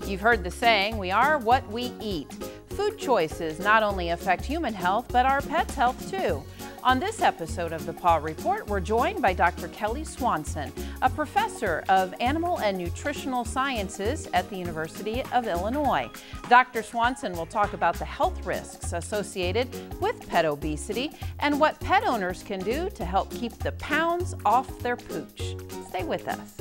You've heard the saying, we are what we eat. Food choices not only affect human health, but our pets' health too. On this episode of the Paw Report, we're joined by Dr. Kelly Swanson, a professor of animal and nutritional sciences at the University of Illinois. Dr. Swanson will talk about the health risks associated with pet obesity and what pet owners can do to help keep the pounds off their pooch. Stay with us.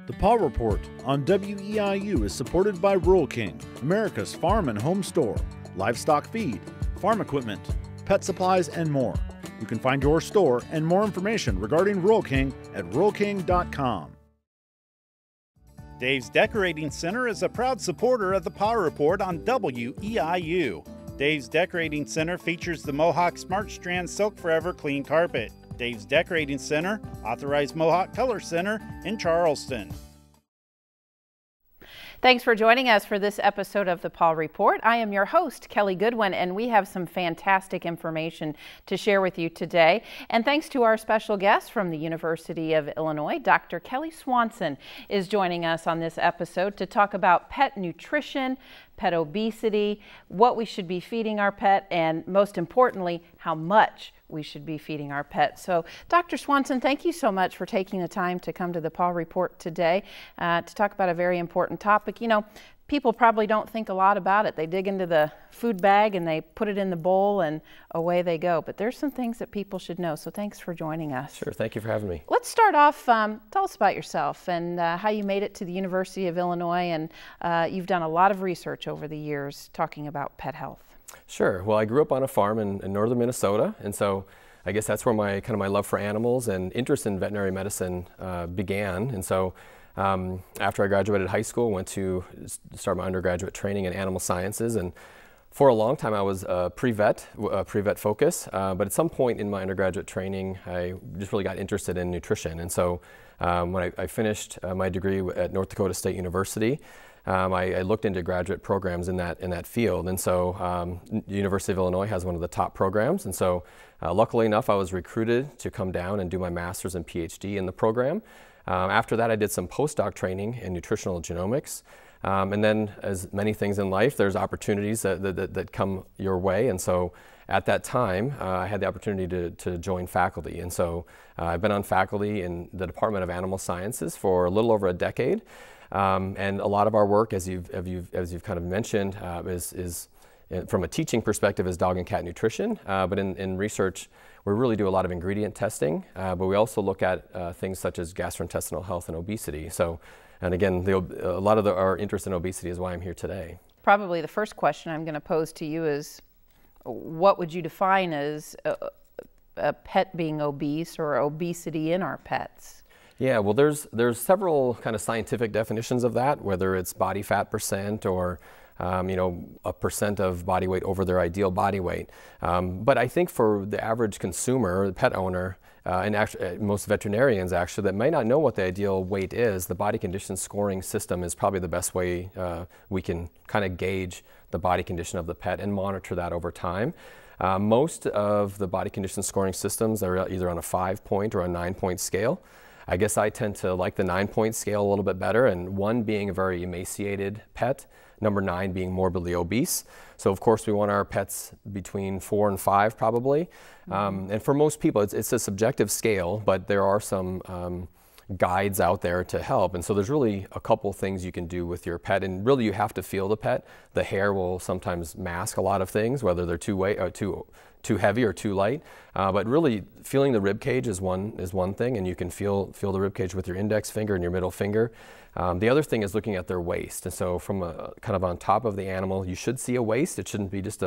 The Paw Report on WEIU is supported by Rural King, America's farm and home store, livestock feed, farm equipment, pet supplies, and more. You can find your store and more information regarding Rural King at ruralking.com. Dave's Decorating Center is a proud supporter of the Paw Report on WEIU. Dave's Decorating Center features the Mohawk Smart Strand Silk Forever Clean Carpet. Dave's Decorating Center, authorized Mohawk Color Center in Charleston. Thanks for joining us for this episode of the Paw Report. I am your host, Kelly Goodwin, and we have some fantastic information to share with you today. And thanks to our special guest from the University of Illinois, Dr. Kelly Swanson is joining us on this episode to talk about pet nutrition, pet obesity, what we should be feeding our pet, and most importantly, how much we should be feeding our pets. So, Dr. Swanson, thank you so much for taking the time to come to the Paw Report today to talk about a very important topic. You know, people probably don't think a lot about it. They dig into the food bag and they put it in the bowl and away they go. But there's some things that people should know. So thanks for joining us. Sure, thank you for having me. Let's start off, tell us about yourself and how you made it to the University of Illinois. And you've done a lot of research over the years talking about pet health. Sure. Well, I grew up on a farm in northern Minnesota, and so I guess that's where my love for animals and interest in veterinary medicine began. And so after I graduated high school, went to start my undergraduate training in animal sciences, and for a long time I was pre-vet focus, but at some point in my undergraduate training I just really got interested in nutrition. And so when I finished my degree at North Dakota State University, I looked into graduate programs in that field, and so the University of Illinois has one of the top programs, and so luckily enough I was recruited to come down and do my master's and PhD in the program. After that I did some postdoc training in nutritional genomics, and then as many things in life, there's opportunities that come your way, and so at that time I had the opportunity to join faculty, and so I've been on faculty in the Department of Animal Sciences for a little over a decade. And a lot of our work, as you've kind of mentioned, is from a teaching perspective is dog and cat nutrition. But in research, we really do a lot of ingredient testing. But we also look at things such as gastrointestinal health and obesity. So, and again, a lot of our interest in obesity is why I'm here today. Probably the first question I'm going to pose to you is, what would you define as a pet being obese or obesity in our pets? Yeah, well, there's several kind of scientific definitions of that, whether it's body fat percent or a percent of body weight over their ideal body weight. But I think for the average consumer, the pet owner, and actually, most veterinarians actually that may not know what the ideal weight is, the body condition scoring system is probably the best way we can kind of gauge the body condition of the pet and monitor that over time. Most of the body condition scoring systems are either on a 5-point or a 9-point scale. I guess I tend to like the 9-point scale a little bit better, and 1 being a very emaciated pet, number 9 being morbidly obese. So of course we want our pets between 4 and 5 probably. And for most people it's a subjective scale, but there are some guides out there to help. And so there's really a couple things you can do with your pet, and really you have to feel the pet. The hair will sometimes mask a lot of things, whether they're too heavy or too light, but really feeling the rib cage is one thing, and you can feel the rib cage with your index finger and your middle finger. The other thing is looking at their waist, and so from kind of on top of the animal, you should see a waist. It shouldn't be just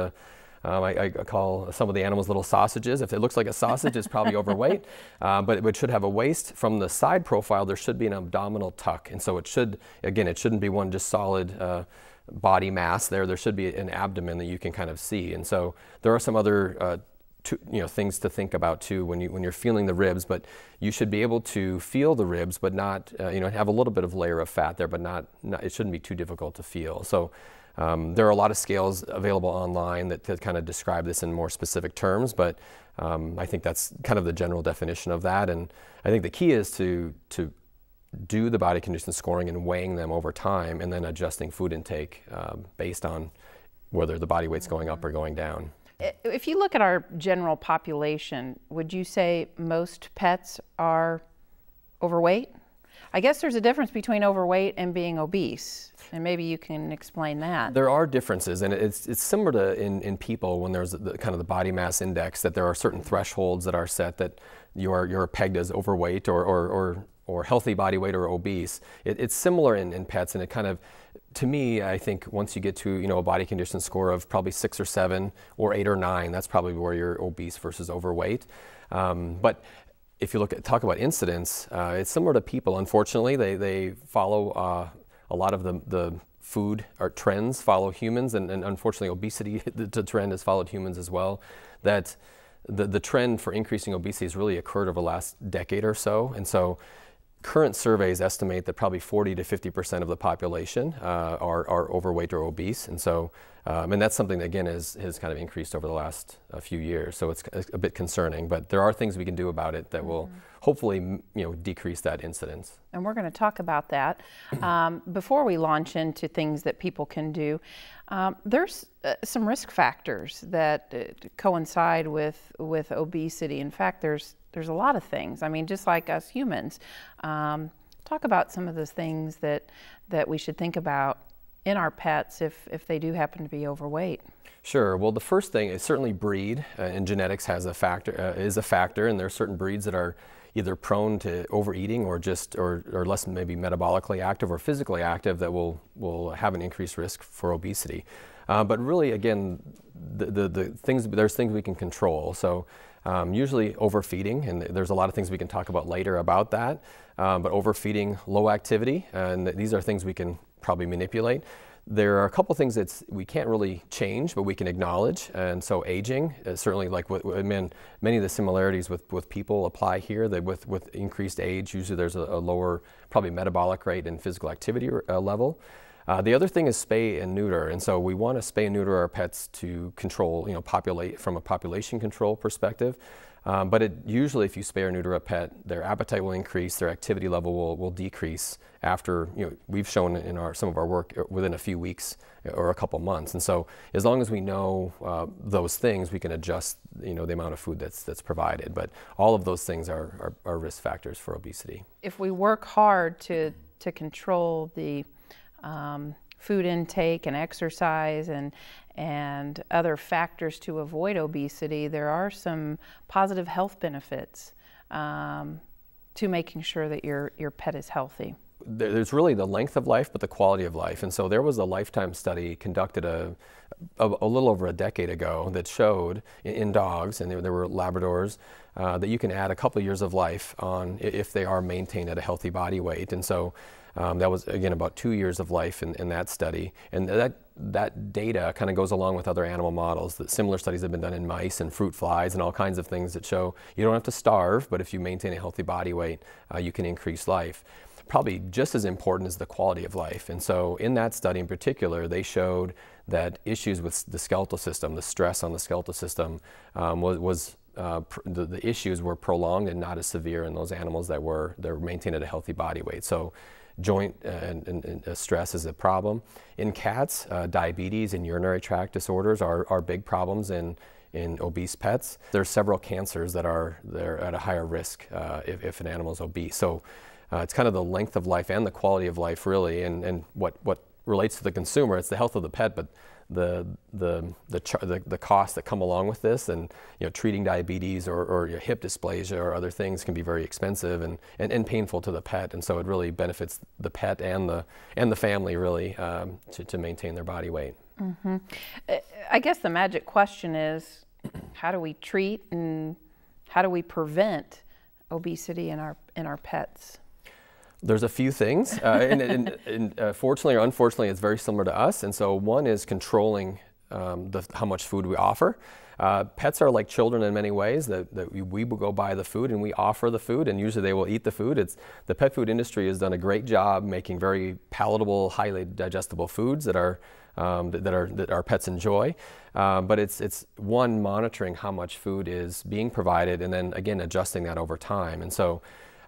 I call some of the animals little sausages. If it looks like a sausage, it's probably overweight, but it should have a waist. From the side profile, there should be an abdominal tuck, and so it shouldn't be one just solid body mass there. There should be an abdomen that you can kind of see. And so there are some other things to think about too when you're feeling the ribs. But you should be able to feel the ribs, but not have a little bit of layer of fat there, but not it shouldn't be too difficult to feel. So there are a lot of scales available online that kind of describe this in more specific terms, but I think that's kind of the general definition of that. And I think the key is to do the body condition scoring and weighing them over time, and then adjusting food intake based on whether the body weight's going up or going down. If you look at our general population, would you say most pets are overweight? I guess there's a difference between overweight and being obese, and maybe you can explain that. There are differences, and it's similar to in people when there's kind of the body mass index, that there are certain thresholds that are set that you're pegged as overweight or healthy body weight or obese. It's similar in pets, and it kind of, to me, I think once you get to a body condition score of probably 6 or 7 or 8 or 9, that's probably where you're obese versus overweight. But if you talk about incidence, it's similar to people. Unfortunately, they follow a lot of the food or trends follow humans, and unfortunately obesity, the trend has followed humans as well. That the trend for increasing obesity has really occurred over the last decade or so, and so current surveys estimate that probably 40 to 50% of the population are overweight or obese, and so and that's something that again has kind of increased over the last few years. So it's a bit concerning, but there are things we can do about it that will hopefully decrease that incidence. And we're going to talk about that. Before we launch into things that people can do, there's some risk factors that coincide with obesity. In fact, there's a lot of things. I mean, just like us humans. Talk about some of those things that we should think about in our pets if they do happen to be overweight. Sure. Well, the first thing is certainly breed, and genetics is a factor, and there are certain breeds that are either prone to overeating or less maybe metabolically active or physically active that will have an increased risk for obesity. But really, again, there's things we can control. So usually overfeeding, and there's a lot of things we can talk about later about that. But overfeeding, low activity, and these are things we can probably manipulate. There are a couple things that we can't really change, but we can acknowledge. And so aging, certainly like many of the similarities with people apply here, that with increased age, usually there's a lower probably metabolic rate and physical activity level. The other thing is spay and neuter, and so we want to spay and neuter our pets to control, populate from a population control perspective. But usually if you spay or neuter a pet, their appetite will increase, their activity level will decrease after, we've shown in some of our work within a few weeks or a couple months. And so as long as we know those things, we can adjust, the amount of food that's provided. But all of those things are risk factors for obesity. If we work hard to control the food intake and exercise and other factors to avoid obesity, there are some positive health benefits to making sure that your pet is healthy. There's really the length of life, but the quality of life. And so there was a lifetime study conducted a little over a decade ago that showed in dogs, and there were Labradors, that you can add a couple of years of life on if they are maintained at a healthy body weight. And so that was, again, about 2 years of life in that study. And that data kind of goes along with other animal models. That similar studies have been done in mice and fruit flies and all kinds of things that show you don't have to starve, but if you maintain a healthy body weight, you can increase life. Probably just as important is the quality of life. And so in that study in particular, they showed that issues with the skeletal system, the stress on the skeletal system, the issues were prolonged and not as severe in those animals that were maintained at a healthy body weight. So joint and stress is a problem. In cats, diabetes and urinary tract disorders are big problems in obese pets. There's several cancers they're at a higher risk if an animal is obese. So it's kind of the length of life and the quality of life, really, and what relates to the consumer. It's the health of the pet, but the costs that come along with this, and treating diabetes or hip dysplasia or other things can be very expensive and painful to the pet, and so it really benefits the pet and the family really to maintain their body weight. Mm-hmm. I guess the magic question is, how do we treat and how do we prevent obesity in our pets? There's a few things, and fortunately or unfortunately, it's very similar to us. And so one is controlling how much food we offer. Pets are like children in many ways, that we will go buy the food and we offer the food, and usually they will eat the food. The pet food industry has done a great job making very palatable, highly digestible foods that our pets enjoy. But it's one, monitoring how much food is being provided, and then again adjusting that over time. And so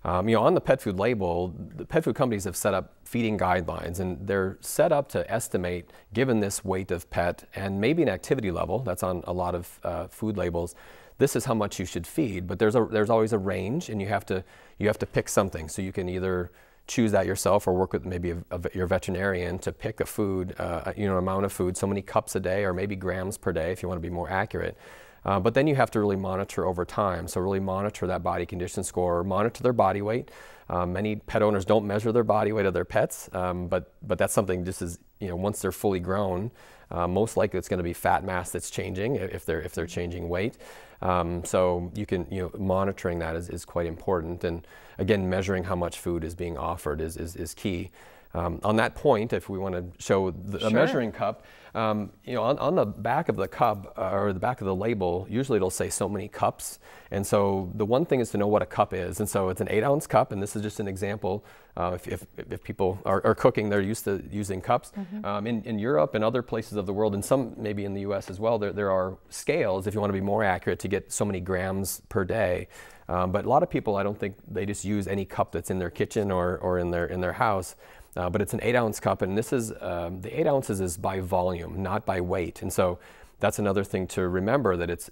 on the pet food label, the pet food companies have set up feeding guidelines, and they're set up to estimate, given this weight of pet and maybe an activity level that's on a lot of food labels, this is how much you should feed. But there's always a range, and you have to pick something. So you can either choose that yourself or work with maybe your veterinarian to pick a food, amount of food, so many cups a day or maybe grams per day if you want to be more accurate. But then you have to really monitor over time. So really monitor that body condition score, monitor their body weight. Many pet owners don't measure their body weight of their pets, but that's something just as, once they're fully grown, most likely it's going to be fat mass that's changing if they're changing weight. So you can, monitoring that is quite important. And again, measuring how much food is being offered is key. On that point, if we want to show a measuring cup, on the back of the cup or the back of the label, usually it'll say so many cups. And so the one thing is to know what a cup is. And so it's an 8-ounce cup, and this is just an example. If people are cooking, they're used to using cups. Mm-hmm. In Europe and other places of the world, and some maybe in the U.S. as well, there are scales, if you want to be more accurate, to get so many grams per day. But a lot of people, I don't think they just use any cup that's in their kitchen or in their house. But it's an 8-ounce cup, and this is the 8 ounces is by volume, not by weight. And so that's another thing to remember, that it's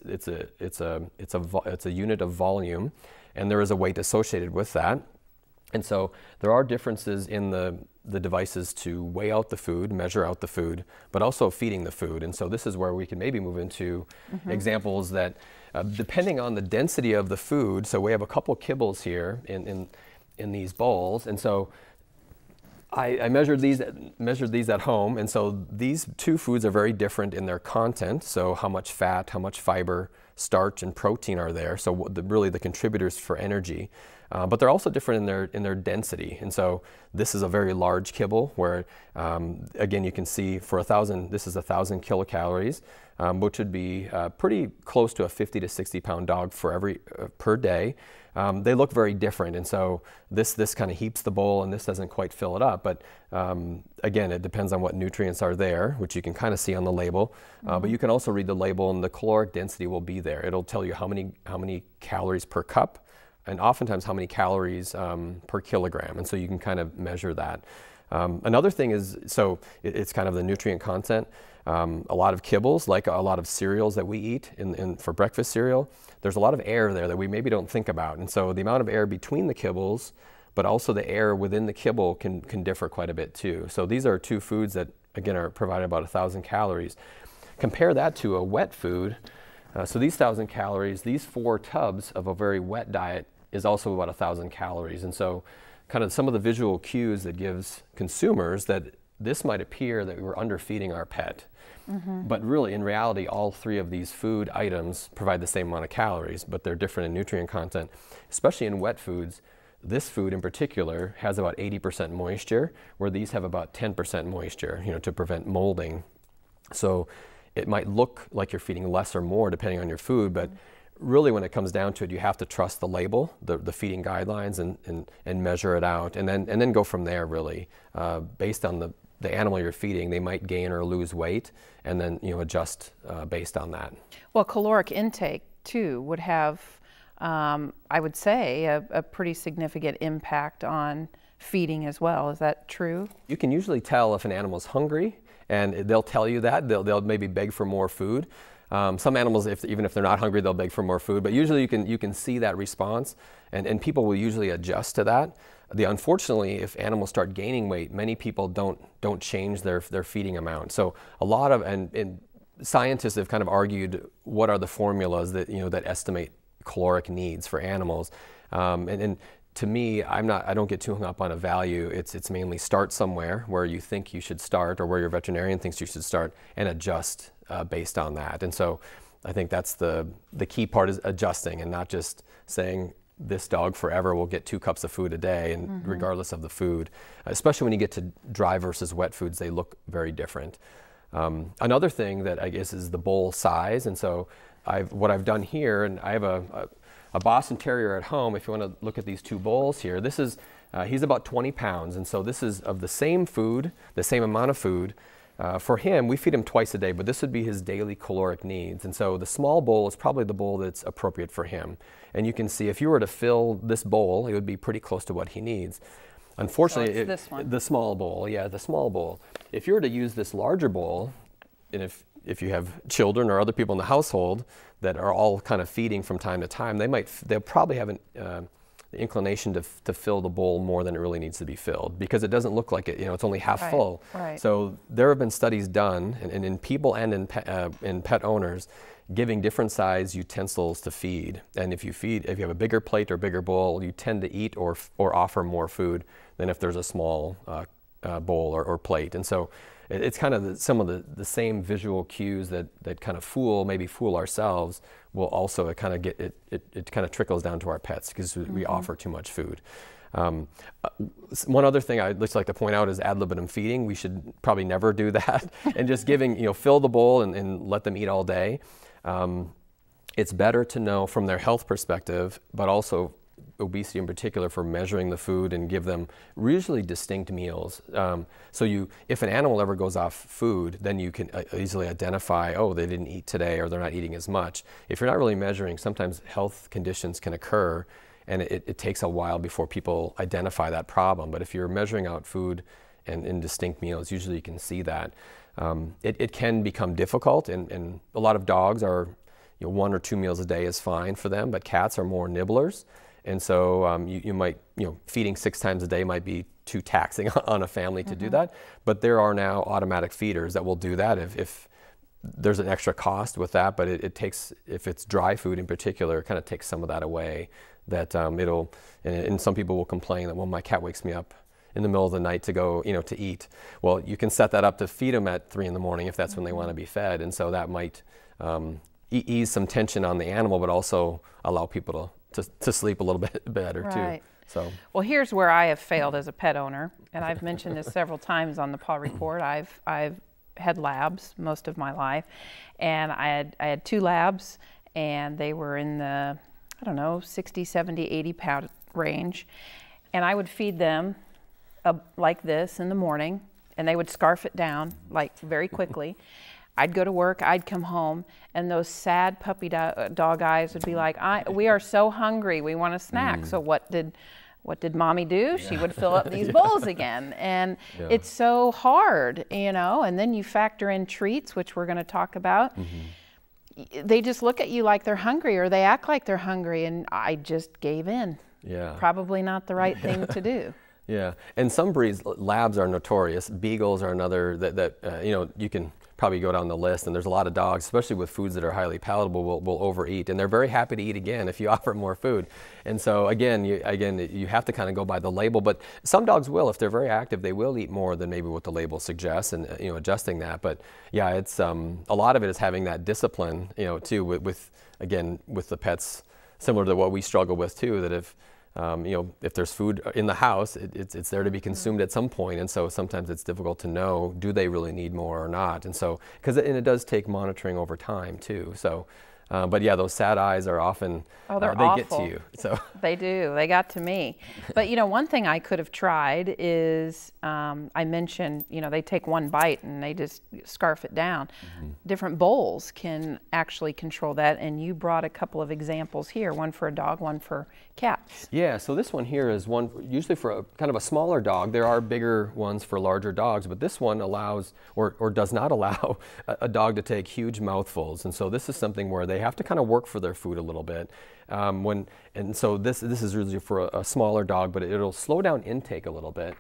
a unit of volume, and there is a weight associated with that. And so there are differences in the devices to weigh out the food, measure out the food, but also feeding the food. And so this is where we can maybe move into examples that, depending on the density of the food. So we have a couple kibbles here in these bowls, and so I measured these at home, and so these two foods are very different in their content. So how much fat, how much fiber, starch, and protein are there. So really the contributors for energy, but they're also different in their density. And so this is a very large kibble, where again you can see for 1,000, this is 1,000 kilocalories, which would be pretty close to a 50 to 60 pound dog for per day. They look very different, and so this kind of heaps the bowl, and this doesn't quite fill it up. But again, it depends on what nutrients are there, which you can kind of see on the label. But you can also read the label, and the caloric density will be there. It'll tell you how many calories per cup, and oftentimes how many calories per kilogram. And so you can kind of measure that. Another thing is, so it's kind of the nutrient content. A lot of kibbles, like a lot of cereals that we eat for breakfast cereal, there's a lot of air there that we maybe don't think about. And so the amount of air between the kibbles, but also the air within the kibble can differ quite a bit too. So these are two foods that, again, are providing about 1,000 calories. Compare that to a wet food. So these 1,000 calories, these 4 tubs of a very wet diet is also about 1,000 calories. And so kind of some of the visual cues that gives consumers that this might appear that we're underfeeding our pet. Mm-hmm. But really, in reality, all 3 of these food items provide the same amount of calories, but they're different in nutrient content. Especially in wet foods, this food in particular has about 80% moisture, where these have about 10% moisture, to prevent molding. So it might look like you're feeding less or more depending on your food, but really when it comes down to it, you have to trust the label, the feeding guidelines, and measure it out, and then go from there, really. Based on the animal you're feeding, they might gain or lose weight, and then adjust based on that. Well, caloric intake too would have, I would say, a pretty significant impact on feeding as well. Is that true? You can usually tell if an animal's hungry, and they'll tell you that. They'll maybe beg for more food. Some animals, even if they're not hungry, they'll beg for more food. But usually you can see that response, and people will usually adjust to that. Unfortunately, if animals start gaining weight, many people don't change their feeding amount. So a lot of and scientists have kind of argued what are the formulas that estimate caloric needs for animals. And to me, I don't get too hung up on a value. It's mainly start somewhere where you think you should start, or where your veterinarian thinks you should start, and adjust based on that. And so I think that's the key part, is adjusting, and not just saying this dog forever will get 2 cups of food a day, and regardless of the food. Especially when you get to dry versus wet foods, they look very different. Another thing that I guess is the bowl size. And so what I've done here, and I have a Boston Terrier at home. If you want to look at these two bowls here, this is, he's about 20 pounds. And so this is of the same food, the same amount of food. For him, we feed him twice a day, but this would be his daily caloric needs. And so the small bowl is probably the bowl that's appropriate for him. And you can see if you were to fill this bowl, it would be pretty close to what he needs. Unfortunately, so this one. The small bowl, yeah, the small bowl. If you were to use this larger bowl, and if you have children or other people in the household that are all kind of feeding from time to time, they'll probably have the inclination to fill the bowl more than it really needs to be filled, because it doesn't look like it, it's only half full. Right. So there have been studies done, and in people and in pet owners, giving different size utensils to feed. And if you have a bigger plate or bigger bowl, you tend to eat or offer more food than if there's a small bowl or plate. And so it's kind of some of the same visual cues that kind of maybe fool ourselves, will also it kind of trickles down to our pets, because we offer too much food. One other thing I'd just like to point out is ad libitum feeding. We should probably never do that, and just fill the bowl and let them eat all day. It's better to know from their health perspective, but also obesity in particular, for measuring the food and give them usually distinct meals. So if an animal ever goes off food, then you can easily identify, oh, they didn't eat today, or they're not eating as much. If you're not really measuring, sometimes health conditions can occur, and it takes a while before people identify that problem. But if you're measuring out food and in distinct meals, usually you can see that. It can become difficult, and a lot of dogs are, 1 or 2 meals a day is fine for them, but cats are more nibblers. And so you might, feeding 6 times a day might be too taxing on a family to do that. But there are now automatic feeders that will do that if there's an extra cost with that. But it takes, if it's dry food in particular, it kind of takes some of that away. That and some people will complain that, well, my cat wakes me up in the middle of the night to go, to eat. Well, you can set that up to feed them at 3 a.m. if that's when they want to be fed. And so that might ease some tension on the animal, but also allow people to sleep a little bit better too. So, well, here's where I have failed as a pet owner, and I've mentioned this several times on the Paw Report. I've had labs most of my life, and I had 2 labs, and they were in the 60, 70, 80 pound range, and I would feed them like this in the morning, and they would scarf it down like very quickly. I'd go to work, I'd come home, and those sad puppy dog eyes would be like, we are so hungry, we want a snack. So what did mommy do? She would fill up these bowls again. And it's so hard, and then you factor in treats, which we're going to talk about. They just look at you like they're hungry, or they act like they're hungry, and I just gave in. Probably not the right thing to do. And some breeds, labs are notorious. Beagles are another that you can probably go down the list, and there's a lot of dogs, especially with foods that are highly palatable, will overeat, and they're very happy to eat again if you offer more food. And so again, you have to kind of go by the label, but some dogs will, if they're very active, they will eat more than maybe what the label suggests, and adjusting that. But yeah, it's a lot of it is having that discipline, too, with the pets, similar to what we struggle with too, that if there's food in the house, it's there to be consumed at some point, and so sometimes it's difficult to know, do they really need more or not? And so, it does take monitoring over time too. So, but yeah, those sad eyes are often, they're they awful. get to you. So they do. They got to me. But one thing I could have tried is, I mentioned, they take one bite and they just scarf it down. Different bowls can actually control that, and you brought a couple of examples here, one for a dog, one for cats. Yeah, so this one here is one usually for kind of a smaller dog. There are bigger ones for larger dogs, but this one allows or does not allow a dog to take huge mouthfuls. And so this is something where they have to kind of work for their food a little bit. So this is usually for a smaller dog, but it'll slow down intake a little bit.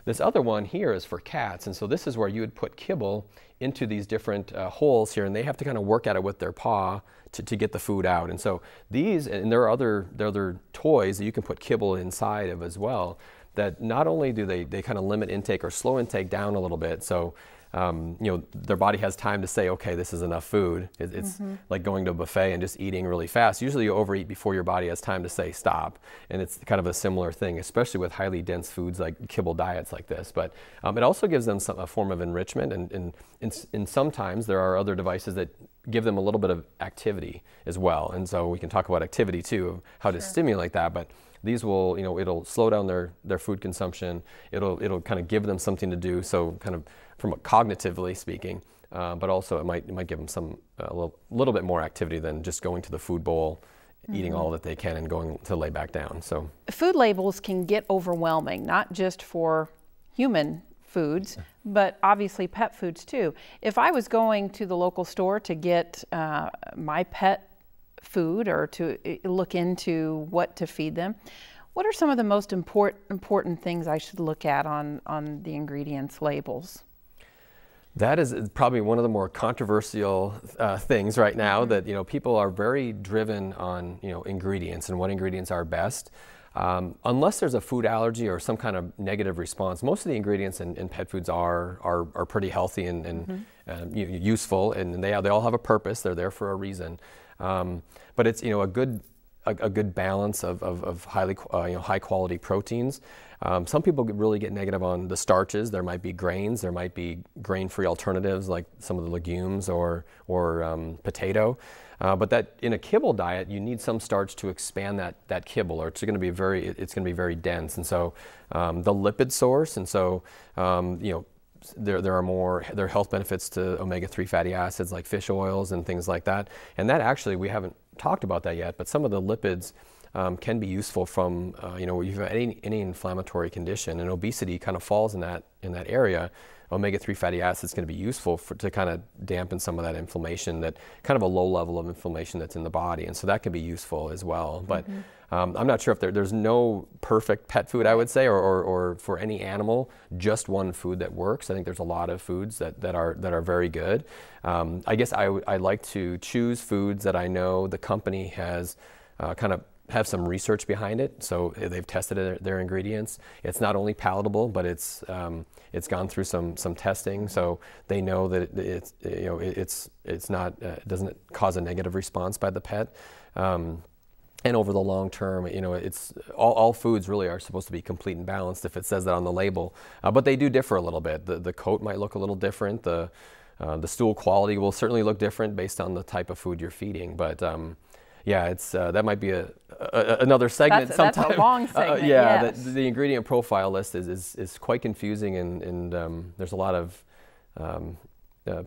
This other one here is for cats, and so this is where you would put kibble into these different holes here, and they have to kind of work at it with their paw to get the food out. And so these, and there are other toys that you can put kibble inside of as well, that not only do they kind of limit intake or slow intake down a little bit, so their body has time to say, okay, this is enough food. It's like going to a buffet and just eating really fast. Usually you overeat before your body has time to say stop. And it's kind of a similar thing, especially with highly dense foods like kibble diets like this. But it also gives them a form of enrichment. And sometimes there are other devices that give them a little bit of activity as well. And so we can talk about activity too, of how to stimulate that. But these will, it'll slow down their food consumption. It'll kind of give them something to do. So kind of from a cognitively speaking, but also it might give them a little bit more activity than just going to the food bowl, eating all that they can and going to lay back down. So food labels can get overwhelming, not just for human foods, but obviously pet foods too. If I was going to the local store to get my pet food or to look into what to feed them, what are some of the most important things I should look at on the ingredients labels? That is probably one of the more controversial things right now, that people are very driven on ingredients and what ingredients are best. Unless there's a food allergy or some kind of negative response, most of the ingredients in pet foods are pretty healthy and useful, and they all have a purpose. They're there for a reason. But it's a good balance of high quality proteins. Some people really get negative on the starches. There might be grains. There might be grain-free alternatives like some of the legumes or potato. But that in a kibble diet, you need some starch to expand that kibble, or it's going to be very dense. And so the lipid source, and so there are health benefits to omega-3 fatty acids like fish oils and things like that. And that actually, we haven't talked about that yet, but some of the lipids can be useful from you have any inflammatory condition, and obesity kind of falls in that area. Omega-3 fatty acids can be useful to kind of dampen some of that inflammation, that kind of a low level of inflammation that's in the body, and so that can be useful as well. But I'm not sure if there's no perfect pet food, I would say, or for any animal, just one food that works. I think there's a lot of foods that are very good. I guess I like to choose foods that I know the company has kind of have some research behind it, so they've tested their ingredients. It's not only palatable, but it's gone through some testing, so they know that it's not it doesn't cause a negative response by the pet. And over the long term, it's all foods really are supposed to be complete and balanced if it says that on the label, but they do differ a little bit. The coat might look a little different. The stool quality will certainly look different based on the type of food you're feeding, but. Yeah, it's that might be another segment sometime. That's a long segment. Yes. The ingredient profile list is quite confusing, and there's a lot of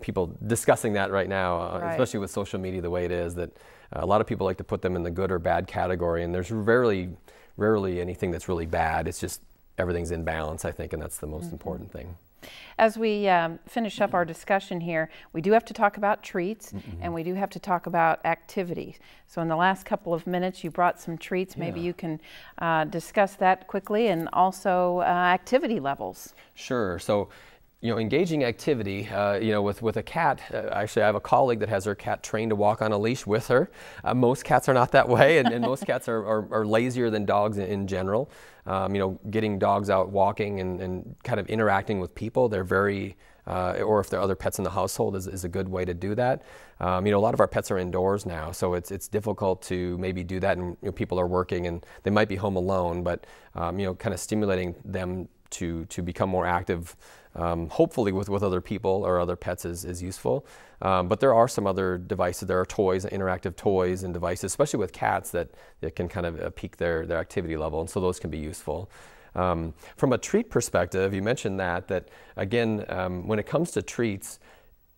people discussing that right now, especially with social media the way it is, that a lot of people like to put them in the good or bad category, and there's rarely anything that's really bad. It's just everything's in balance, I think, and that's the most important thing. As we finish up our discussion here, we do have to talk about treats, and we do have to talk about activity. So in the last couple of minutes, you brought some treats. Maybe you can discuss that quickly, and also activity levels. Sure. So, engaging activity, with a cat. Actually, I have a colleague that has her cat trained to walk on a leash with her. Most cats are not that way, and most cats are lazier than dogs in general. Getting dogs out walking and kind of interacting with people, they're very, or if there are other pets in the household, is a good way to do that. A lot of our pets are indoors now, so it's difficult to maybe do that, and people are working and they might be home alone, but kind of stimulating them to become more active, hopefully with other people or other pets is useful. But there are some other devices. There are toys, interactive toys and devices, especially with cats, that can kind of peak their activity level, and so those can be useful. From a treat perspective, you mentioned that again, when it comes to treats,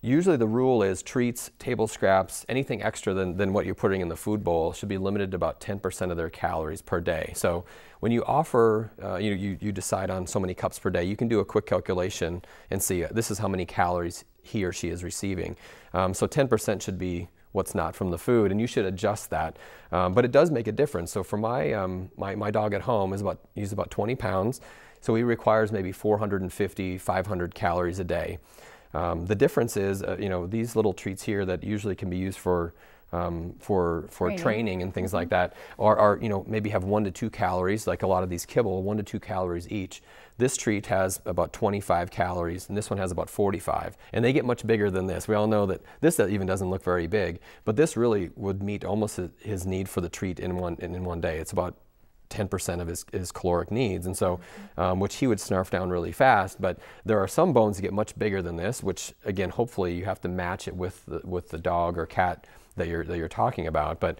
usually the rule is treats, table scraps, anything extra than what you're putting in the food bowl should be limited to about 10% of their calories per day. So when you offer, you decide on so many cups per day, you can do a quick calculation and see this is how many calories he or she is receiving. So 10% should be what's not from the food, and you should adjust that. But it does make a difference. So for my dog at home he's about 20 pounds, so he requires maybe 450, 500 calories a day. The difference is, these little treats here that usually can be used for for training and things like that, or you know, maybe have 1 to 2 calories, like a lot of these kibble, 1 to 2 calories each. This treat has about 25 calories, and this one has about 45, and they get much bigger than this. We all know that this even doesn't look very big, but this really would meet almost his need for the treat in one day. It's about 10% of his caloric needs, and so which he would snarf down really fast. But there are some bones that get much bigger than this, which again, hopefully you have to match it with the dog or cat that you're talking about. But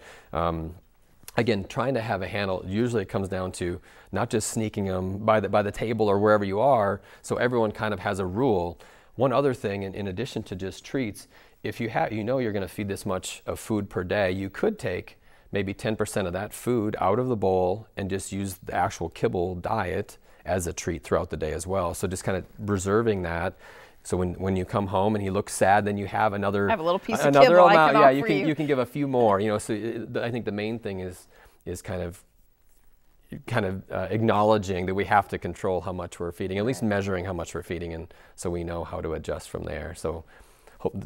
again, trying to have a handle, usually it comes down to not just sneaking them by the table or wherever you are, so everyone kind of has a rule. One other thing, in addition to just treats, if you know you're going to feed this much of food per day, you could take maybe 10% of that food out of the bowl and just use the actual kibble diet as a treat throughout the day as well. So just kind of reserving that. So when you come home and he looks sad, then you have another I have a little piece of kibble amount. I can offer you can give a few more. You know, so I think the main thing is kind of acknowledging that we have to control how much we're feeding, at least measuring how much we're feeding, and so we know how to adjust from there. So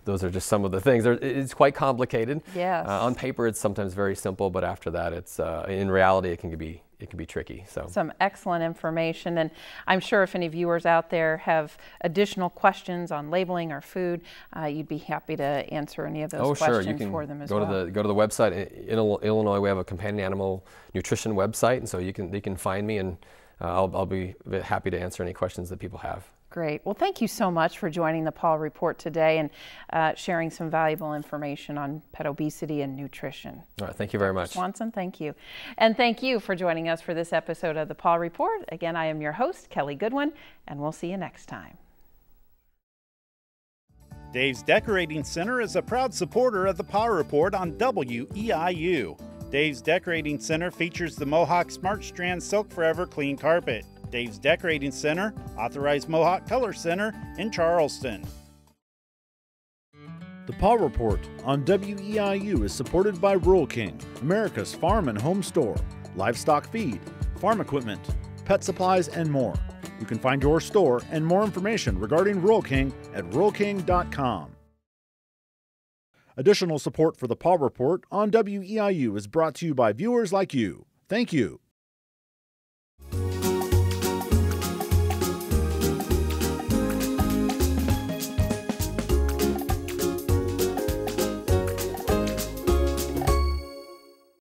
those are just some of the things. It's quite complicated. Yes. On paper, it's sometimes very simple, but after that, it's in reality, it can be tricky. So some excellent information, and I'm sure if any viewers out there have additional questions on labeling our food, you'd be happy to answer any of those questions for them as well. Go to the website. In Illinois, we have a companion animal nutrition website, and so they can find me, and I'll be happy to answer any questions that people have. Great. Well, thank you so much for joining the Paul Report today and sharing some valuable information on pet obesity and nutrition. All right. Thank you very much. Swanson, thank you. And thank you for joining us for this episode of the Paul Report. Again, I am your host, Kelly Goodwin, and we'll see you next time. Dave's Decorating Center is a proud supporter of the Power Report on WEIU. Dave's Decorating Center features the Mohawk Smart Strand Silk Forever Clean Carpet. Dave's Decorating Center, authorized Mohawk Color Center in Charleston. The Paul Report on WEIU is supported by Rural King, America's farm and home store, livestock feed, farm equipment, pet supplies, and more. You can find your store and more information regarding Rural King at ruralking.com. Additional support for the Paul Report on WEIU is brought to you by viewers like you. Thank you.